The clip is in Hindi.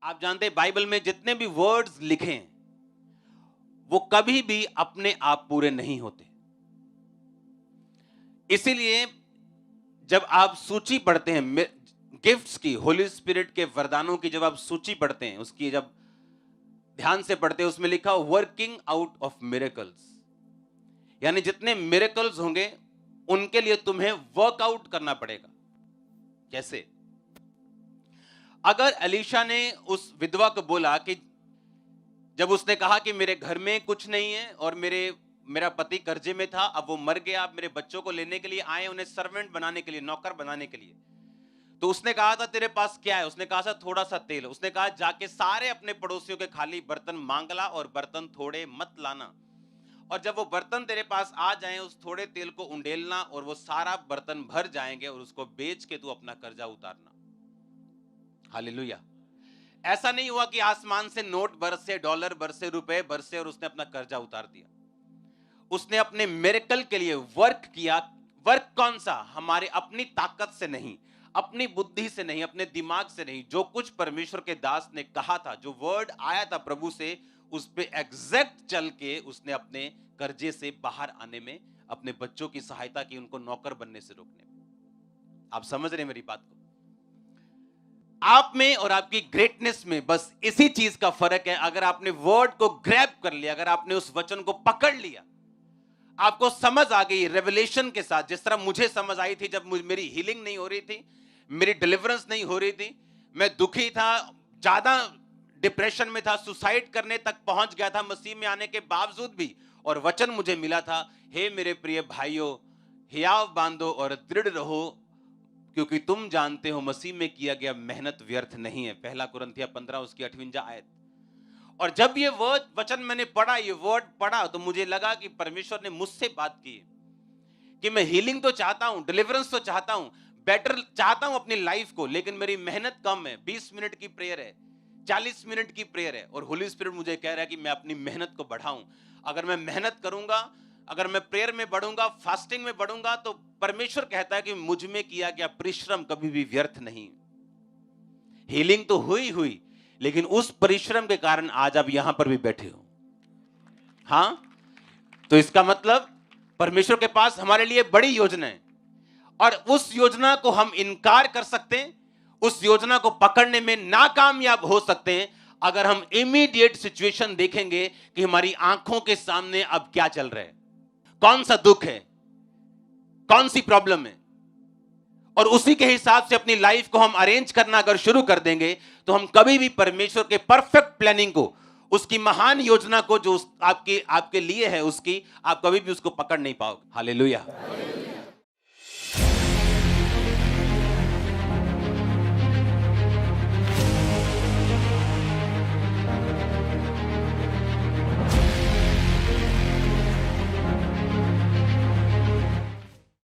आप जानते हैं बाइबल में जितने भी वर्ड्स लिखे हैं वो कभी भी अपने आप पूरे नहीं होते। इसीलिए जब आप सूची पढ़ते हैं गिफ्ट्स की, होली स्पिरिट के वरदानों की, जब आप सूची पढ़ते हैं, उसकी जब ध्यान से पढ़ते हैं, उसमें लिखा वर्किंग आउट ऑफ मिरेकल्स, यानी जितने मिरेकल्स होंगे उनके लिए तुम्हें वर्कआउट करना पड़ेगा। कैसे? अगर एलीशा ने उस विधवा को बोला कि जब उसने कहा कि मेरे घर में कुछ नहीं है और मेरा पति कर्जे में था, अब वो मर गया, आप मेरे बच्चों को लेने के लिए आए, उन्हें सर्वेंट बनाने के लिए, नौकर बनाने के लिए, तो उसने कहा था तेरे पास क्या है? उसने कहा था थोड़ा सा तेल। उसने कहा जाके सारे अपने पड़ोसियों के खाली बर्तन मांग ला और बर्तन थोड़े मत लाना, और जब वो बर्तन तेरे पास आ जाएं उस थोड़े तेल को उंडेलना और वो सारा बर्तन भर जाएंगे और उसको बेच के तू अपना कर्जा उतारना। हालेलुया। ऐसा नहीं हुआ कि आसमान से नोट बरसे, डॉलर बरसे, रुपए बरसे और उसने अपना कर्जा उतार दिया। उसने अपने मिरेकल के लिए वर्क किया। वर्क कौन सा? हमारे अपनी ताकत से नहीं, अपनी बुद्धि से नहीं, अपने दिमाग से नहीं, जो कुछ परमेश्वर के दास ने कहा था, जो वर्ड आया था प्रभु से, उस पे एग्जैक्ट चल के उसने अपने कर्जे से बाहर आने में, अपने बच्चों की सहायता की, उनको नौकर बनने से रोकने में। आप समझ रहे हैं मेरी बात को? आप में और आपकी ग्रेटनेस में बस इसी चीज का फर्क है। अगर आपने वर्ड को ग्रैब कर लिया, अगर आपने उस वचन को पकड़ लिया, आपको समझ आ गई रेवलेशन के साथ, जिस तरह मुझे समझ आई थी जब मेरी हीलिंग नहीं हो रही थी, मेरी डिलीवरेंस नहीं हो रही थी, मैं दुखी था, ज्यादा डिप्रेशन में था, सुसाइड करने तक पहुंच गया था मसीह में आने के बावजूद भी, और वचन मुझे मिला था, हे मेरे प्रिय भाइयों, हियाव बांधो और दृढ़ रहो, क्योंकि तुम जानते हो मसीह में किया गया मेहनत व्यर्थ नहीं है। पहला कुरिन्थियों 15 उसकी 58 आयत। और जब ये वचन मैंने पढ़ा, ये वर्ड पढ़ा, तो मुझे लगा कि परमेश्वर ने मुझसे बात की कि मैं हीलिंग तो चाहता हूं, डिलीवरेंस तो चाहता हूं, बेटर चाहता हूं अपनी लाइफ को, लेकिन मेरी मेहनत कम है। 20 मिनट की प्रेयर है, 40 मिनट की प्रेयर है, और होली स्पिरिट मुझे कह रहा है कि मैं अपनी मेहनत को बढ़ाऊं। अगर मैं मेहनत करूंगा, अगर मैं प्रेयर में बढ़ूंगा, फास्टिंग में बढ़ूंगा, तो परमेश्वर कहता है कि मुझ में किया गया परिश्रम कभी भी व्यर्थ नहीं। हीलिंग तो हुई, लेकिन उस परिश्रम के कारण आज आप यहां पर भी बैठे हो। हां, तो इसका मतलब परमेश्वर के पास हमारे लिए बड़ी योजना है, और उस योजना को हम इनकार कर सकते हैं, उस योजना को पकड़ने में नाकामयाब हो सकते हैं, अगर हम इमीडिएट सिचुएशन देखेंगे कि हमारी आंखों के सामने अब क्या चल रहा है, कौन सा दुख है, कौन सी प्रॉब्लम है, और उसी के हिसाब से अपनी लाइफ को हम अरेंज करना अगर शुरू कर देंगे, तो हम कभी भी परमेश्वर के परफेक्ट प्लानिंग को, उसकी महान योजना को जो आपके लिए है, उसकी आप कभी भी उसको पकड़ नहीं पाओगे। हालेलुया।